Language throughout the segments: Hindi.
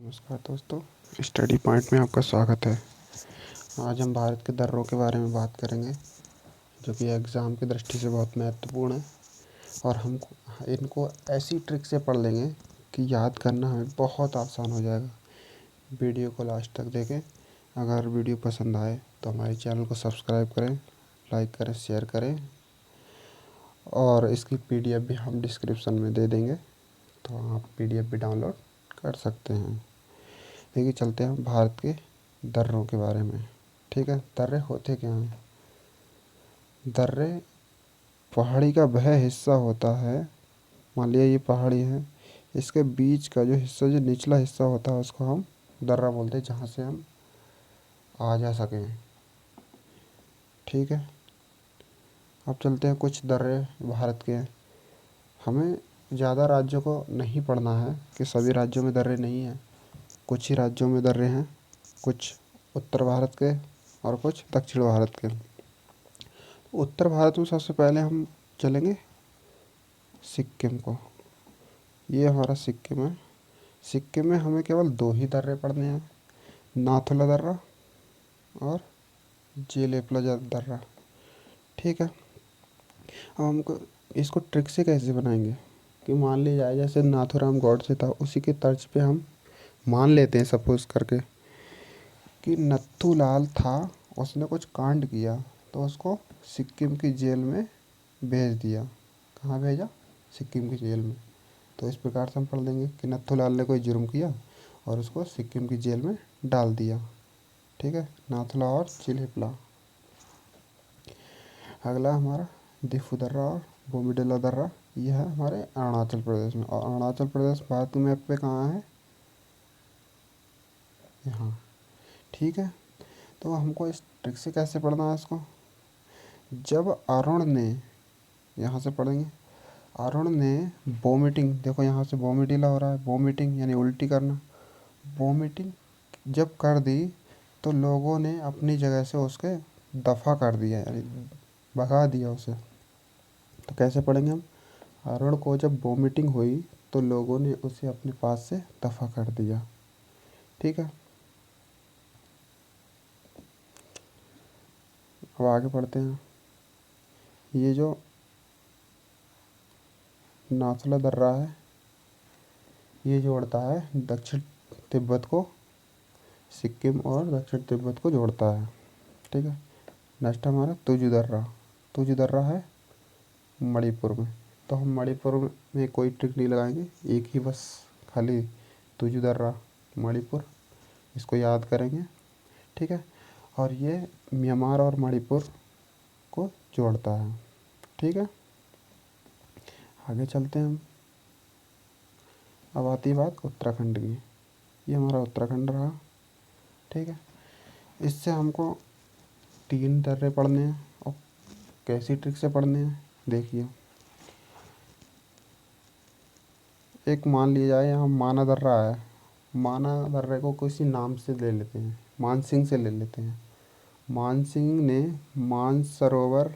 नमस्कार दोस्तों, स्टडी पॉइंट में आपका स्वागत है। आज हम भारत के दर्रों के बारे में बात करेंगे, जो कि एग्ज़ाम की दृष्टि से बहुत महत्वपूर्ण है। और हम इनको ऐसी ट्रिक से पढ़ लेंगे कि याद करना हमें बहुत आसान हो जाएगा। वीडियो को लास्ट तक देखें। अगर वीडियो पसंद आए तो हमारे चैनल को सब्सक्राइब करें, लाइक करें, शेयर करें। और इसकी PDF भी हम डिस्क्रिप्शन में दे देंगे, तो आप PDF भी डाउनलोड कर सकते हैं। देखिए, चलते हैं भारत के दर्रों के बारे में। ठीक है, दर्रे होते क्या हैं? दर्रे पहाड़ी का वह हिस्सा होता है। मान लिया ये पहाड़ी है, इसके बीच का जो हिस्सा, जो निचला हिस्सा होता है, उसको हम दर्रा बोलते हैं, जहाँ से हम आ जा सकें। ठीक है, अब चलते हैं कुछ दर्रे भारत के। हमें ज़्यादा राज्यों को नहीं पढ़ना है कि सभी राज्यों में दर्रे नहीं हैं। कुछ ही राज्यों में दर्रे हैं, कुछ उत्तर भारत के और कुछ दक्षिण भारत के। उत्तर भारत में सबसे पहले हम चलेंगे सिक्किम को। ये हमारा सिक्किम है। सिक्किम में हमें केवल दो ही दर्रे पढ़ने हैं, नाथुला दर्रा और जेलेपला दर्रा। ठीक है, अब हमको इसको ट्रिक से कैसे बनाएंगे कि मान लिया जाए जैसे नाथूराम गॉडसे था, उसी के तर्ज पे हम मान लेते हैं, सपोज करके, कि नत्थूलाल था, उसने कुछ कांड किया, तो उसको सिक्किम की जेल में भेज दिया। कहाँ भेजा? सिक्किम की जेल में। तो इस प्रकार से हम पढ़ देंगे कि नत्थूलाल ने कोई जुर्म किया और उसको सिक्किम की जेल में डाल दिया। ठीक है, नाथुला और चिल्हिपला। अगला हमारा दिफू दर्रा और बोमीडिला दर्रा। यह है हमारे अरुणाचल प्रदेश में, और अरुणाचल प्रदेश भारत के मैप पे कहाँ है? यहाँ। ठीक है, तो हमको इस ट्रिक से कैसे पढ़ना है इसको? जब अरुण ने, यहाँ से पढ़ेंगे, अरुण ने वोमिटिंग, देखो यहाँ से वोमिटिला हो रहा है, वोमिटिंग यानी उल्टी करना, वोमिटिंग जब कर दी तो लोगों ने अपनी जगह से उसके दफ़ा कर दिया, यानी भगा दिया उसे। तो कैसे पढ़ेंगे हम? अरुण को जब वोमिटिंग हुई तो लोगों ने उसे अपने पास से दफ़ा कर दिया। ठीक है, अब आगे पढ़ते हैं। ये जो नाथुला दर्रा है, ये जोड़ता है दक्षिण तिब्बत को, सिक्किम और दक्षिण तिब्बत को जोड़ता है। ठीक है, नेक्स्ट हमारा तुजु दर्रा। तुजु दर्रा है मणिपुर में। तो हम मणिपुर में कोई ट्रिक नहीं लगाएंगे, एक ही बस खाली तुजु दर्रा मणिपुर, इसको याद करेंगे। ठीक है, और ये म्यांमार और मणिपुर को जोड़ता है। ठीक है, आगे चलते हैं हम। अब आती है बात उत्तराखंड की। ये हमारा उत्तराखंड रहा। ठीक है, इससे हमको 3 दर्रे पढ़ने हैं, और कैसी ट्रिक से पढ़ने हैं देखिए। एक मान लिया जाए यहाँ माना दर्रा है, माना दर्रे को किसी नाम से ले लेते हैं, मानसिंह से ले लेते हैं। मानसिंह ने मानसरोवर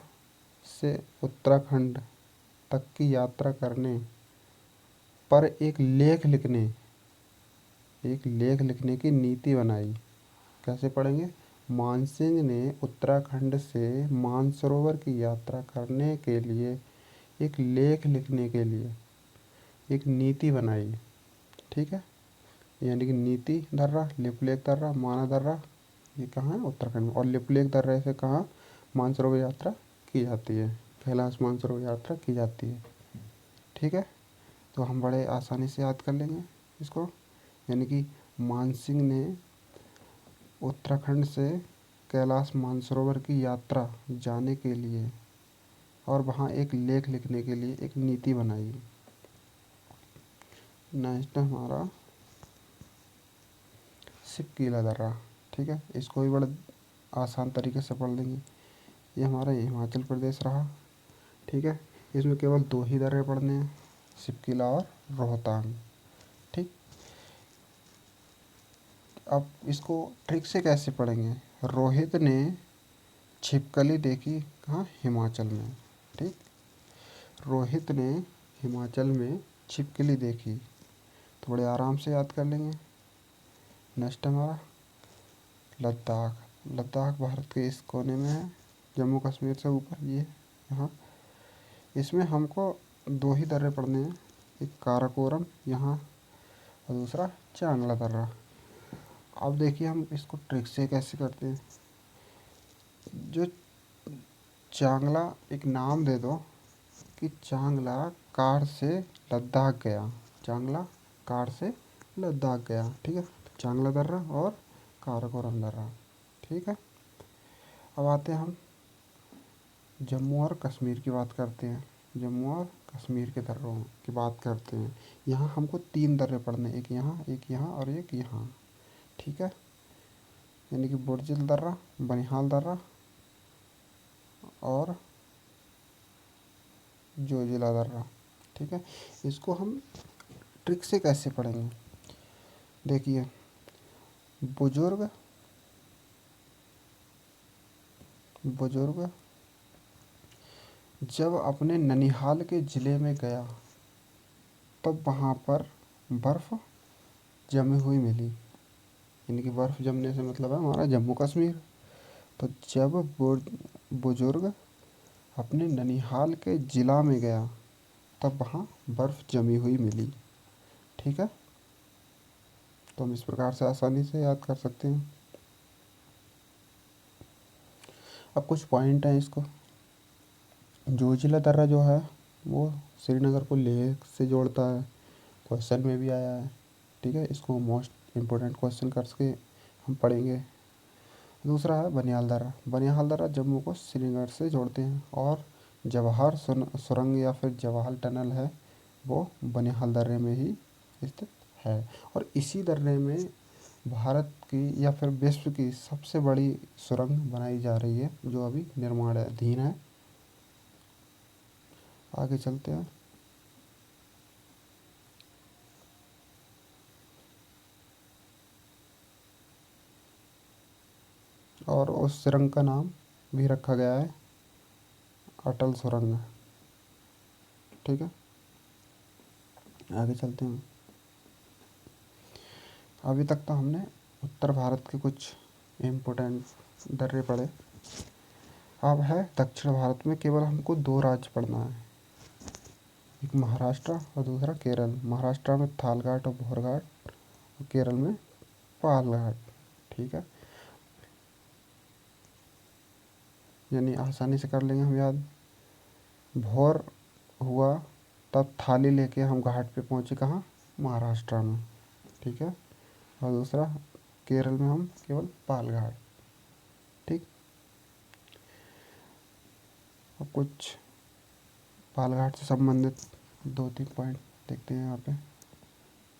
से उत्तराखंड तक की यात्रा करने पर एक लेख लिखने की नीति बनाई। कैसे पढ़ेंगे? मानसिंह ने उत्तराखंड से मानसरोवर की यात्रा करने के लिए एक लेख लिखने के लिए एक नीति बनाई। ठीक है, यानी कि नीति दर्रा, लिपुलेख दर्रा, माना दर्रा, ये कहाँ है? उत्तराखंड में। और लिपुलेख दर्रे से कहाँ मानसरोवर यात्रा की जाती है? कैलाश मानसरोवर यात्रा की जाती है। ठीक है, तो हम बड़े आसानी से याद कर लेंगे इसको। यानी कि मानसिंह ने उत्तराखंड से कैलाश मानसरोवर की यात्रा जाने के लिए और वहाँ एक लेख लिखने के लिए एक नीति बनाई। नेक्स्ट हमारा सिपकीला दर्रा। ठीक है, इसको भी बड़े आसान तरीके से पढ़ लेंगे। ये हमारा हिमाचल प्रदेश रहा। ठीक है, इसमें केवल 2 ही दर्रे पढ़ने हैं, सिपकीला और रोहतांग। ठीक, अब इसको ट्रिक से कैसे पढ़ेंगे? रोहित ने छिपकली देखी कहाँ? हिमाचल में। ठीक, रोहित ने हिमाचल में छिपकली देखी, तो बड़े आराम से याद कर लेंगे। नेक्स्ट हमारा लद्दाख। लद्दाख भारत के इस कोने में है, जम्मू कश्मीर से ऊपर ये यहाँ। इसमें हमको दो ही दर्रे पढ़ने हैं, एक काराकोरम यहाँ और दूसरा चांगला दर्रा। अब देखिए हम इसको ट्रिक से कैसे करते हैं। जो चांगला, एक नाम दे दो कि चांगला कार से लद्दाख गया, चांगला कार से लद्दाख गया, ठीक है। चांगला दर्रा और काराकोरम दर्रा, ठीक है। अब आते हैं हम जम्मू और कश्मीर की बात करते हैं। जम्मू और कश्मीर के दर्रों की बात करते हैं। यहाँ हमको 3 दर्रे पढ़ने, एक यहाँ और एक यहाँ, ठीक है। यानी कि बुर्जिल दर्रा, बनिहाल दर्रा और जोजिला दर्रा, ठीक है। इसको हम ट्रिक से कैसे पढ़ेंगे, देखिए। बुजुर्ग बुजुर्ग जब अपने ननिहाल के ज़िले में गया तब वहाँ पर बर्फ़ जमी हुई मिली। यानी कि बर्फ़ जमने से मतलब है हमारा जम्मू कश्मीर। तो जब बुजुर्ग अपने ननिहाल के ज़िला में गया तब वहाँ बर्फ़ जमी हुई मिली, ठीक है। तो हम इस प्रकार से आसानी से याद कर सकते हैं। अब कुछ पॉइंट हैं इसको। जोजिला दर्रा जो है वो श्रीनगर को लेह से जोड़ता है, क्वेश्चन में भी आया है, ठीक है। इसको मोस्ट इम्पोर्टेंट क्वेश्चन करके हम पढ़ेंगे। दूसरा है बनिहाल दर्रा। बनिहाल दर्रा जम्मू को श्रीनगर से जोड़ते हैं और जवाहर सुरंग या फिर जवाहर टनल है वो बनिहाल दर्रे में ही स्थित है। और इसी दर्रे में भारत की या फिर विश्व की सबसे बड़ी सुरंग बनाई जा रही है जो अभी निर्माणाधीन है। आगे चलते हैं। और उस सुरंग का नाम भी रखा गया है अटल सुरंग, ठीक है। आगे चलते हैं। अभी तक तो हमने उत्तर भारत के कुछ इम्पोर्टेंट दर्रे पढ़े। अब है दक्षिण भारत में केवल हमको 2 राज्य पढ़ना है, एक महाराष्ट्र और दूसरा केरल। महाराष्ट्र में थालघाट और भोरघाट और केरल में पालघाट, ठीक है। यानी आसानी से कर लेंगे हम याद। भोर हुआ तब थाली लेके हम घाट पे पहुँचे, कहाँ, महाराष्ट्र में, ठीक है। और दूसरा केरल में हम केवल पालघाट, ठीक। अब कुछ पालघाट से संबंधित 2-3 पॉइंट देखते हैं यहाँ पे।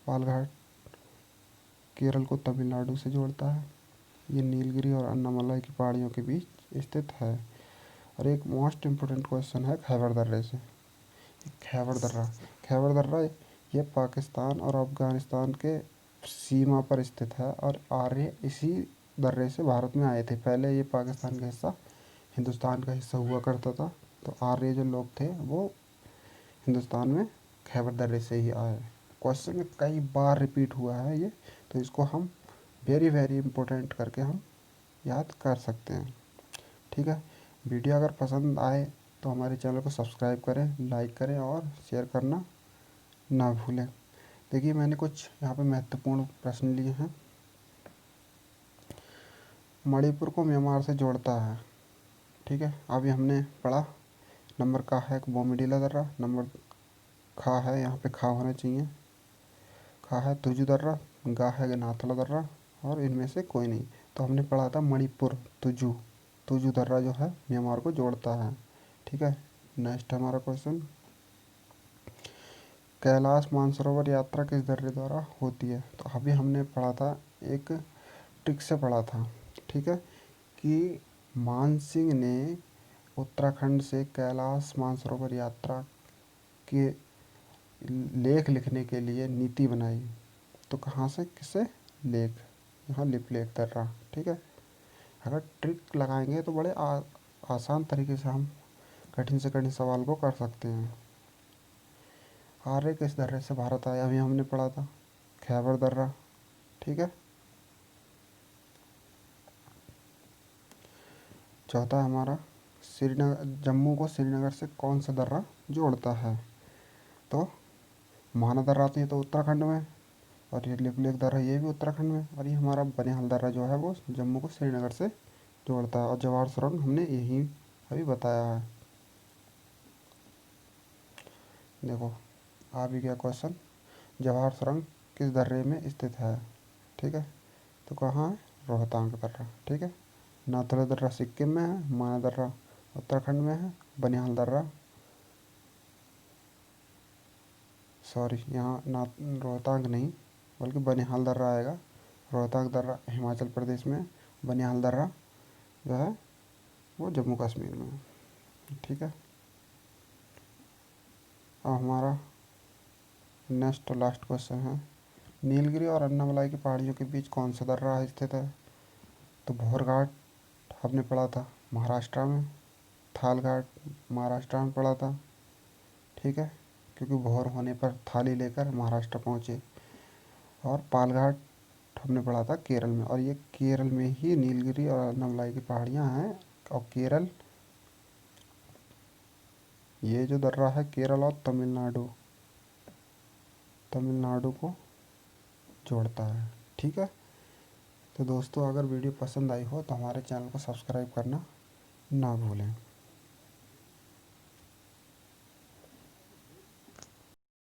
पालघाट केरल को तमिलनाडु से जोड़ता है। ये नीलगिरी और अन्नामलाई की पहाड़ियों के बीच स्थित है। और एक मोस्ट इम्पोर्टेंट क्वेश्चन है खैबर दर्रे से। खैबर दर्रा, खैबर दर्रा ये पाकिस्तान और अफ़गानिस्तान के सीमा पर स्थित है और आर्य इसी दर्रे से भारत में आए थे। पहले ये पाकिस्तान का हिस्सा हिंदुस्तान का हिस्सा हुआ करता था, तो आर्य जो लोग थे वो हिंदुस्तान में खैबर दर्रे से ही आए। क्वेश्चन में कई बार रिपीट हुआ है ये, तो इसको हम वेरी वेरी इम्पोर्टेंट करके हम याद कर सकते हैं, ठीक है। वीडियो अगर पसंद आए तो हमारे चैनल को सब्सक्राइब करें, लाइक करें और शेयर करना ना भूलें। देखिए मैंने कुछ यहाँ पे महत्वपूर्ण प्रश्न लिए हैं। मणिपुर को म्यांमार से जोड़ता है, ठीक है। अभी हमने पढ़ा। नंबर का है बोमडिला दर्रा, नंबर खा है, यहाँ पे खा होना चाहिए। खा है तुजू दर्रा, गा है नाथुला दर्रा और इनमें से कोई नहीं। तो हमने पढ़ा था मणिपुर तुजू, तुजू दर्रा जो है म्यांमार को जोड़ता है, ठीक है। नेक्स्ट हमारा क्वेश्चन, कैलाश मानसरोवर यात्रा किस दर्रे द्वारा होती है। तो अभी हमने पढ़ा था, एक ट्रिक से पढ़ा था, ठीक है, कि मान सिंह ने उत्तराखंड से कैलाश मानसरोवर यात्रा के लेख लिखने के लिए नीति बनाई। तो कहाँ से, किससे, लेख, यहाँ लिप लेख दर्रा, ठीक है। अगर ट्रिक लगाएंगे तो बड़े आसान तरीके से हम कठिन से कठिन सवाल को कर सकते हैं। आर्य किस दर्रे से भारत आया, अभी हमने पढ़ा था खैबर दर्रा, ठीक है। चौथा हमारा श्रीनगर, जम्मू को श्रीनगर से कौन सा दर्रा जोड़ता है? तो माना दर्रा तो ये तो उत्तराखंड में, और ये लिपुलेख दर्रा ये भी उत्तराखंड में, और ये हमारा बनिहाल दर्रा जो है वो जम्मू को श्रीनगर से जोड़ता है। और जवाहर सुरंग हमने यही अभी बताया है। देखो आ भी गया क्वेश्चन, जवाहर सुरंग किस दर्रे में स्थित है? ठीक है, तो कहाँ है? रोहतांग दर्रा। ठीक है, नाथुला दर्रा सिक्किम में है, माना दर्रा उत्तराखंड में है, बनिहाल दर्रा, सॉरी यहाँ रोहतांग नहीं बल्कि बनिहाल दर्रा आएगा। रोहतांग दर्रा हिमाचल प्रदेश में, बनिहाल दर्रा जो है वो जम्मू कश्मीर में है। ठीक है, अब हमारा नेक्स्ट और लास्ट क्वेश्चन है, नीलगिरी और अन्नामलाई की पहाड़ियों के बीच कौन सा दर्रा स्थित है? तो भौर घाट हमने पढ़ा था महाराष्ट्र में, थाल घाट महाराष्ट्र में पढ़ा था। ठीक है, क्योंकि भौर होने पर थाली लेकर महाराष्ट्र पहुँचे। और पाल घाट हमने पढ़ा था केरल में, और ये केरल में ही नीलगिरी और अन्नामलाई की पहाड़ियाँ हैं। और केरल, ये जो दर्रा है केरल और तमिलनाडु को जोड़ता है। ठीक है, तो दोस्तों अगर वीडियो पसंद आई हो तो हमारे चैनल को सब्सक्राइब करना ना भूलें।